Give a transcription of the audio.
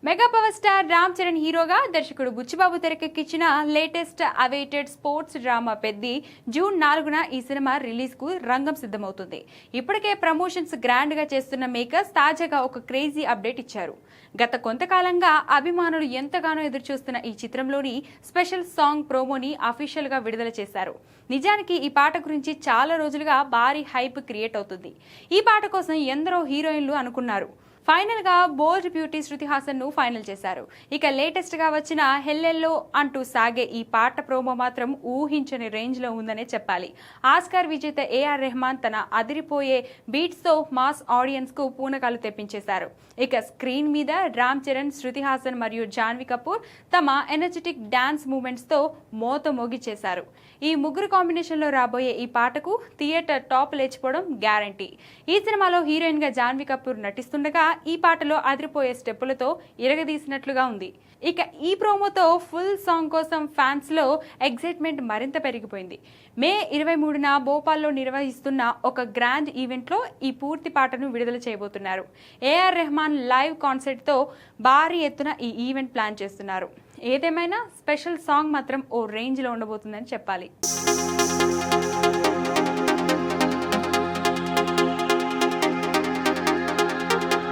Mega power star Ram Charan హీరోగా దర్శకుడు బుచ్చిబాబు తెరకెక్కించిన latest awaited sports drama Peddi June 4న ఈ సినిమా రిలీజ్ కు రంగం సిద్ధమవుతుంది. ఇప్పటికే ప్రమోషన్స్ గ్రాండ్ గా చేస్తున్న మేకర్స్ తాజాగా ఒక క్రేజీ అప్డేట్ ఇచ్చారు. గత కొంతకాలంగా అభిమానులు ఎంతగానో ఎదురుచూస్తున్న ఈ చిత్రంలోని స్పెషల్ సాంగ్ ప్రోమోని అఫీషియల్ గా విడుదల చేశారు. నిజానికి ఈ పాట గురించి చాలా రోజులుగా భారీ హైప్ క్రియేట్ అవుతుంది. ఈ పాట కోసం ఎందరో హీరోయిన్లు అనుకున్నారు. ఫైనల్ గా బోల్డ్ బ్యూటీ శృతి హాసన్ ను ఫైనల్ చేశారు. ఇక లేటెస్ట్ గా వచ్చిన హెల్లెల్లో అంటూ సాగే ఈ పాట ప్రోమో మాత్రం ఊహించని రేంజ్ లో ఉందనే చెప్పాలి. ఆస్కార్ విజేత ఏఆర్ రెహమాన్ తన అదిరిపోయే బీట్స్ తో మాస్ ఆడియన్స్ కు పూనకాలు తెప్పించేశారు. ఇక స్క్రీన్ మీద రామ్ చరణ్, శృతి హాసన్ మరియు జాన్వీ కపూర్ తమ ఎనర్జెటిక్ డాన్స్ మూమెంట్స్ తో మోత మోగిచేశారు. ఈ ముగ్గురు కాంబినేషన్ లో రాబోయే ఈ పాటకు థియేటర్ టాప్ లేచిపోవడం గ్యారంటీ. ఈ సినిమాలో హీరోయిన్ గా జాన్వీ కపూర్ నటిస్తుండగా ఈ పాటలో అదిరిపోయే స్టెప్పులతో ఇరగదీసినట్లుగా ఉంది. ఇక ఈ ప్రోమోతో ఫుల్ సాంగ్ కోసం ఫ్యాన్స్ లో ఎక్సైట్మెంట్ మరింత పెరిగిపోయింది. మే 23న భోపాల్లో నిర్వహిస్తున్న ఒక గ్రాండ్ ఈవెంట్ లో ఈ పూర్తి పాటను విడుదల చేయబోతున్నారు. ఏఆర్ రెహమాన్ లైవ్ కాన్సర్ట్ తో భారీ ఎత్తున ఈ ఈవెంట్ ప్లాన్ చేస్తున్నారు. ఏదేమైనా స్పెషల్ సాంగ్ మాత్రం ఓ రేంజ్ లో ఉండబోతుందని చెప్పాలి.